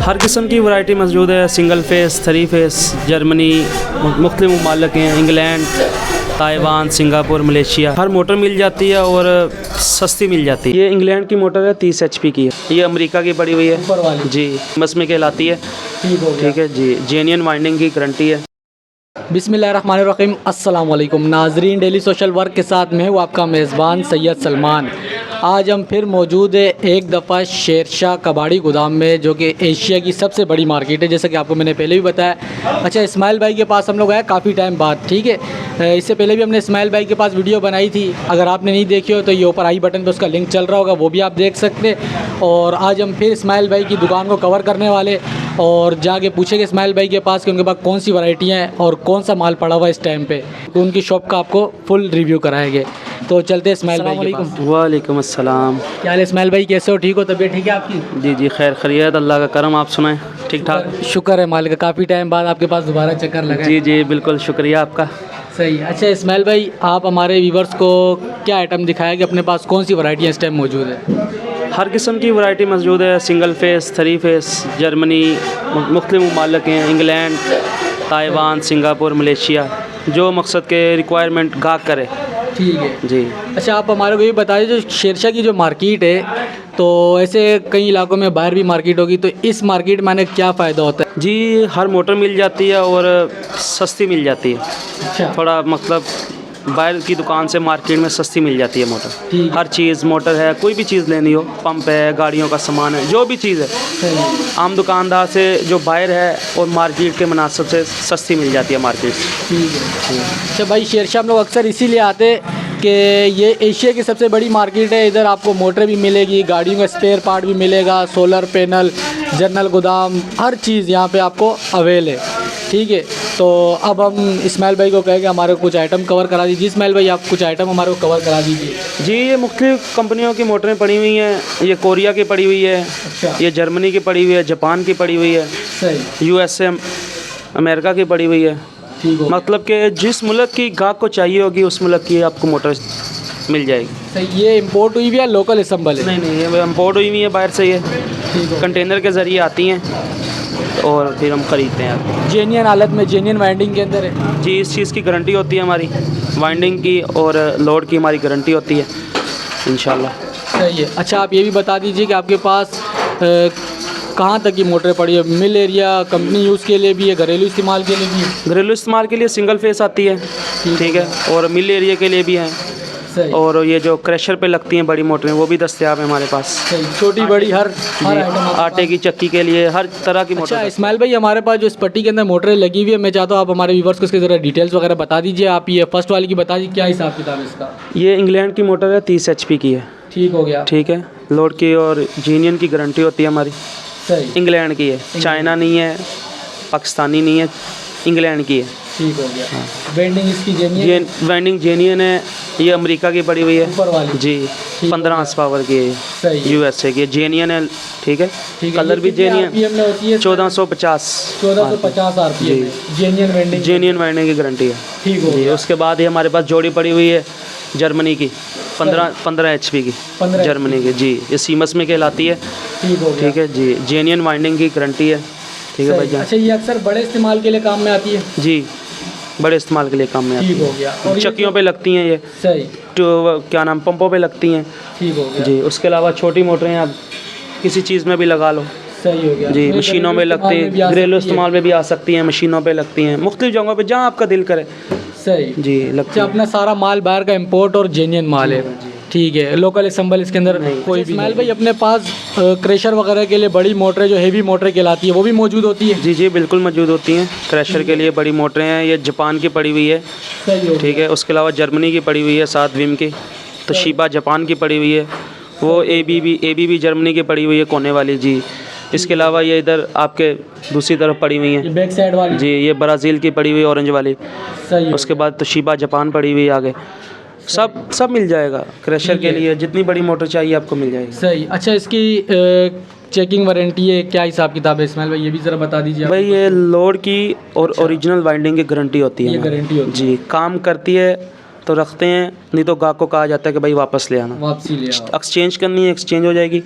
हर किस्म की वैरायटी मौजूद है। सिंगल फेस, 3 फेस, जर्मनी, मुख्तलिफ ममालिक हैं, इंग्लैंड, ताइवान, सिंगापुर, मलेशिया। हर मोटर मिल जाती है और सस्ती मिल जाती है। ये इंग्लैंड की मोटर है, 30 HP की है। ये अमेरिका की पड़ी हुई है ऊपर वाली जी, मस में कहलाती है। ठीक है जी, जेन्युइन वाइंडिंग की गारंटी है। बिस्मिल्लाहिर्रहमानिर्रहीम। अस्सलाम वालेकुम नाजरीन, डेली सोशल वर्क के साथ मैं हूँ आपका मेज़बान सैयद सलमान। आज हम फिर मौजूद है एक दफ़ा शेरशाह कबाड़ी गोदाम में, जो कि एशिया की सबसे बड़ी मार्केट है, जैसा कि आपको मैंने पहले भी बताया। अच्छा, इस्माइल भाई के पास हम लोग आए काफ़ी टाइम बाद। ठीक है, इससे पहले भी हमने इस्माइल भाई के पास वीडियो बनाई थी। अगर आपने नहीं देखी हो तो ये ऊपर आई बटन पर उसका लिंक चल रहा होगा, वो भी आप देख सकते। और आज हम फिर इस्माइल भाई की दुकान को कवर करने वाले और जाके पूछेंगे इस्माइल भाई के पास कि उनके पास कौन सी वैरायटियाँ हैं और कौन सा माल पड़ा हुआ है इस टाइम पे, तो उनकी शॉप का आपको फुल रिव्यू कराएंगे। तो चलते हैं इस्माइल भाई के पास। वालेकुम अस्सलाम। क्या हाल है इस्माइल भाई, कैसे हो? ठीक हो? तबीयत ठीक है आपकी? जी जी, खैर खैरियत, अल्लाह का करम। आप सुनाएं? ठीक ठाक। शुक्र है मालिक, काफ़ी टाइम बाद आपके पास दोबारा चक्कर लगा है। जी जी, बिल्कुल शुक्रिया आपका। सही। अच्छा इस्माइल भाई, आप हमारे व्यूवर्स को क्या आइटम दिखाया कि अपने पास कौन सी वैरायटियाँ इस टाइम मौजूद है? हर किस्म की वैरायटी मौजूद है। सिंगल फेस, 3 फेस, जर्मनी, मुख्तलिफ ममालिक हैं, इंग्लैंड, ताइवान, सिंगापुर, मलेशिया। जो मकसद के रिक्वायरमेंट गाहक करे। ठीक है जी। अच्छा, आप हमारे को ये बता दीजिए, जो शेरशाह की जो मार्केट है, तो ऐसे कई इलाकों में बाहर भी मार्केट होगी, तो इस मार्केट में आने का क्या फ़ायदा होता है? जी, हर मोटर मिल जाती है और सस्ती मिल जाती है। अच्छा, थोड़ा मतलब बाहर की दुकान से मार्केट में सस्ती मिल जाती है मोटर। ठीक। हर चीज़ मोटर है, कोई भी चीज़ लेनी हो, पंप है, गाड़ियों का सामान है, जो भी चीज़ है सही। आम दुकानदार से जो बाहर है और मार्केट के मुनासिब से सस्ती मिल जाती है मार्केट से। ठीक है। अच्छा भाई, शेरशाह हम लोग अक्सर इसीलिए आते कि ये एशिया की सबसे बड़ी मार्केट है। इधर आपको मोटर भी मिलेगी, गाड़ियों का स्पेयर पार्ट भी मिलेगा, सोलर पैनल, जनरल गोदाम, हर चीज़ यहाँ पे आपको अवेल है। ठीक है, तो अब हम इस्माइल भाई को कहेंगे हमारे को कुछ आइटम कवर करा दीजिए। इस्माइल भाई, आप कुछ आइटम हमारे को कवर करा दीजिए। जी, ये मुख्तलिफ कंपनियों की मोटरें पड़ी हुई हैं। ये कोरिया की पड़ी हुई है, अच्छा। ये जर्मनी की पड़ी हुई है, जापान की पड़ी हुई है, सही। USA अमेरिका की पड़ी हुई है। ठीक हो। मतलब कि जिस मुल्क की गाहक को चाहिए होगी उस मुल्क की आपको मोटर मिल जाएगी। सही। ये इंपोर्ट हुई भी है, लोकल असम्बल है? नहीं, ये इम्पोर्ट हुई हुई है बाहर से। ये ठीक हो। कंटेनर के ज़रिए आती हैं और फिर हम ख़रीदते हैं। जेन्युइन हालत में, जेन्युइन वाइंडिंग के अंदर है? जी, इस चीज़ की गारंटी होती है हमारी, वाइंडिंग की और लोड की हमारी गारंटी होती है इंशाल्लाह। सही है। अच्छा, आप ये भी बता दीजिए कि आपके पास कहाँ तक की मोटरें पड़ी है? मिल एरिया, कंपनी यूज़ के लिए भी है, घरेलू इस्तेमाल के लिए भी है? घरेलू इस्तेमाल के लिए सिंगल फेस आती है, ठीक है, और मिल एरिया के लिए भी हैं। सही। और ये जो क्रशर पे लगती हैं बड़ी मोटरें, वो भी दस्तयाब है हमारे पास। सही। छोटी बड़ी हर आइटम आटे की चक्की के लिए हर तरह की मोटर। अच्छा इस्माइल भाई, हमारे पास जो इस पट्टी के अंदर मोटरें लगी हुई है, मैं चाहता हूँ आप हमारे व्यूवर्स को इसके ज़रा डिटेल्स वगैरह बता दीजिए। आप ये फर्स्ट वाली की बता दीजिए, क्या हिसाब किताब है इसका? ये इंग्लैंड की मोटर है, 30 HP की है। ठीक हो गया। ठीक है, लोड की और जेन्युइन की गारंटी होती है हमारी। सही। इंग्लैंड की है, चाइना नहीं है, पाकिस्तानी नहीं है, इंग्लैंड की है। ठीक हो गया। वेंडिंग इसकी जेन्युइन? वाइंडिंग जेन्युइन है। ये अमेरिका की पड़ी हुई है ऊपर वाली? जी, 15 हॉर्स पावर की है। सही। USA की जेन्युइन है। ठीक है, ठीक है। कलर भी जेन्युइन। RPM में होती है? 1450 RPM में जेन्युइन वेंडिंग? जेन्युइन वाइंडिंग की गारंटी है। ठीक हो जी, गया। उसके बाद ये हमारे पास जोड़ी पड़ी हुई है जर्मनी की, 15 HP की, 15 जर्मनी की। जी, ये सीमस में कहलाती है। ठीक हो गया। ठीक है जी, जेन्युइन वाइंडिंग की गारंटी है। ठीक है भाईजान। अच्छा, ये अक्सर बड़े इस्तेमाल के लिए काम में आती है? जी, बड़े इस्तेमाल के लिए काम में आती ठीक हो गया। है। चक्कियों पे लगती हैं ये, सही। तो क्या नाम, पंपों पे लगती हैं। ठीक हो गया। जी, उसके अलावा छोटी मोटरें आप किसी चीज़ में भी लगा लो। सही हो गया। जी, मशीनों में लगती हैं, घरेलू इस्तेमाल में भी आ सकती हैं, मशीनों पे लगती हैं, मुख्तलिफ जगहों पे जहाँ आपका दिल करे। सही जी, लगती अच्छा, है। अपना सारा माल बाहर का इंपोर्ट और जेन्युइन माल है? ठीक है, लोकल असम्बल इसके अंदर कोई भी? इस्माइल भाई, अपने पास क्रेशर वगैरह के लिए बड़ी मोटरें जो हेवी मोटरें कहलाती है, वो भी मौजूद होती है? जी जी, बिल्कुल मौजूद होती हैं। क्रशर के लिए बड़ी मोटरें हैं। ये जापान की पड़ी हुई है। सही हो ठीक है, उसके अलावा जर्मनी की पड़ी हुई है, 7 विम की। तोशिबा जापान की पड़ी हुई है। वो ABB जर्मनी की पड़ी हुई है, कोने वाली। जी, इसके अलावा ये इधर आपके दूसरी तरफ पड़ी हुई ये हैं। बैक साइड वाली? जी, ये ब्राज़ील की पड़ी हुई, ऑरेंज वाली। सही है। उसके बाद तोशिबा जापान पड़ी हुई है आगे। सब मिल जाएगा। क्रशर के लिए जितनी बड़ी मोटर चाहिए आपको मिल जाएगी। सही। अच्छा, इसकी चेकिंग वारंटी है, क्या हिसाब किताब है इस्माइल भाई, ये भी ज़रा बता दीजिए। भाई, ये लोड की और ओरिजिनल वाइंडिंग की गारंटी होती है। ये गारंटी होती जी, काम करती है तो रखते हैं, नहीं तो गाहक को कहा जाता है कि भाई वापस ले आना। वापसी ले आओ। एक्सचेंज करनी है, एक्सचेंज हो जाएगी।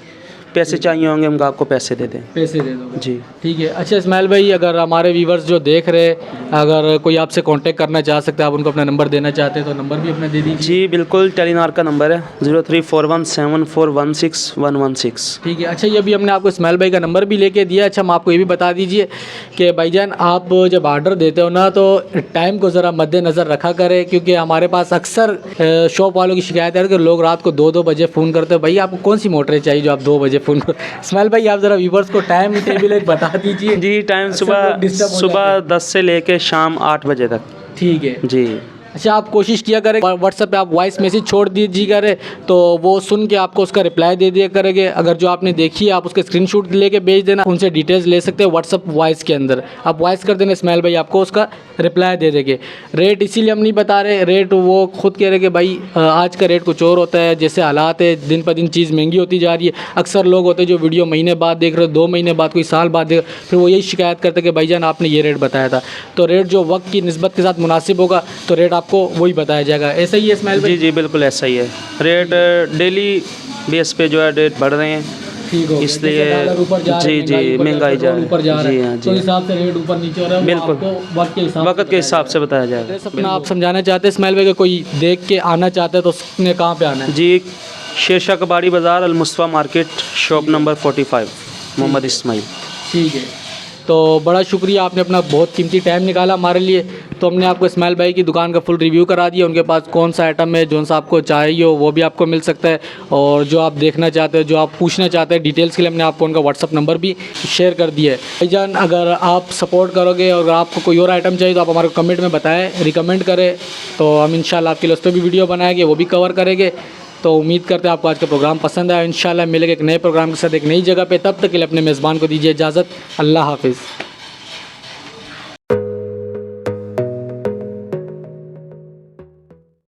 पैसे चाहिए होंगे हम आपको पैसे दे दें। पैसे दे दोगे? जी ठीक है। अच्छा इस्माइल भाई, अगर हमारे व्यूवर्स जो देख रहे हैं, अगर कोई आपसे कांटेक्ट करना चाह सकते हैं, आप उनको अपना नंबर देना चाहते हैं तो नंबर भी अपना दे दीजिए। जी बिल्कुल, टेलीनार का नंबर है 03417416 ठीक है। अच्छा ये भी हमने आपको इस्माइल भाई का नंबर भी लेके दिया। अच्छा हम आपको ये भी बता दीजिए कि भाईजान आप जब ऑर्डर देते हो ना तो टाइम को ज़रा मद्देनज़र रखा करें, क्योंकि हमारे पास अक्सर शॉप वालों की शिकायत है कि लोग रात को 2-2 बजे फ़ोन करते हैं। भाई आपको कौन सी मोटरें चाहिए जो आप 2 बजे फ़ोन करो? इस्माइल भाई आप ज़रा व्यूवर्स को टाइम टेबल एक बता दीजिए। जी टाइम सुबह 10 से लेके शाम 8 बजे तक। ठीक है जी। अच्छा आप कोशिश किया करें व्हाट्सएप पे आप वॉइस मैसेज छोड़ दीजिए करें तो वो सुन के आपको उसका रिप्लाई दे दिया करेंगे। अगर जो आपने देखी है आप उसके स्क्रीनशॉट लेके भेज देना, उनसे डिटेल्स ले सकते हैं व्हाट्सएप वॉइस के अंदर। आप वॉइस कर देना, इस्माइल भाई आपको उसका रिप्लाई दे देंगे। रेट इसीलिए हम नहीं बता रहे, रेट वो खुद कह रहे कि भाई आज का रेट कुछ और होता है, जैसे हालात है दिन पर दिन चीज़ महंगी होती जा रही है। अक्सर लोग होते हैं जो वीडियो महीने बाद देख रहे हो, 2 महीने बाद, कोई साल बाद देख, फिर वो यही शिकायत करते कि भाईजान आपने ये रेट बताया था। तो रेट जो वक्त की निस्बत के साथ मुनासिब होगा तो रेट आपको वही बताया जाएगा। ऐसा ही है इस्माइल भाई? जी जी बिल्कुल ऐसा ही है। रेट डेली बेस पे जो है रेट बढ़ रहे हैं, ठीक हो, इसलिए जी जी महंगाई जा ऊपर जा रहा जी है हाँ तो जी हिसाब से रेट ऊपर नीचे हो रहा है। बिल्कुल। वक्त के हिसाब से बताया जाएगा। अपना आप समझाना चाहते हैं इस्माइल भाई, कोई देख के आना चाहता है तो उसने कहाँ पे आना है? जी Shershah Kabadi Bazaar Almustafa market shop number 45 Mohammad Ismail. ठीक है। तो बड़ा शुक्रिया, आपने अपना बहुत कीमती टाइम निकाला हमारे लिए। तो हमने आपको इस्माइल भाई की दुकान का फुल रिव्यू करा दिया। उनके पास कौन सा आइटम है, जो सा आपको चाहिए हो वो भी आपको मिल सकता है, और जो आप देखना चाहते हो, जो आप पूछना चाहते हैं डिटेल्स के लिए हमने आपको उनका व्हाट्सअप नंबर भी शेयर कर दिया है। भाईजान अगर आप सपोर्ट करोगे और आपको कोई और आइटम चाहिए तो आप हमारे कमेंट में बताएँ, रिकमेंड करें, तो हम इंशाल्लाह आपके लिए उस पर भी वीडियो बनाएंगे, वो भी कवर करेंगे। तो उम्मीद करते हैं आपको आज का प्रोग्राम पसंद आया। इंशाल्लाह मिलेंगे एक नए प्रोग्राम के साथ एक नई जगह पे। तब तक के लिए अपने मेज़बान को दीजिए इजाज़त। अल्लाह हाफिज़।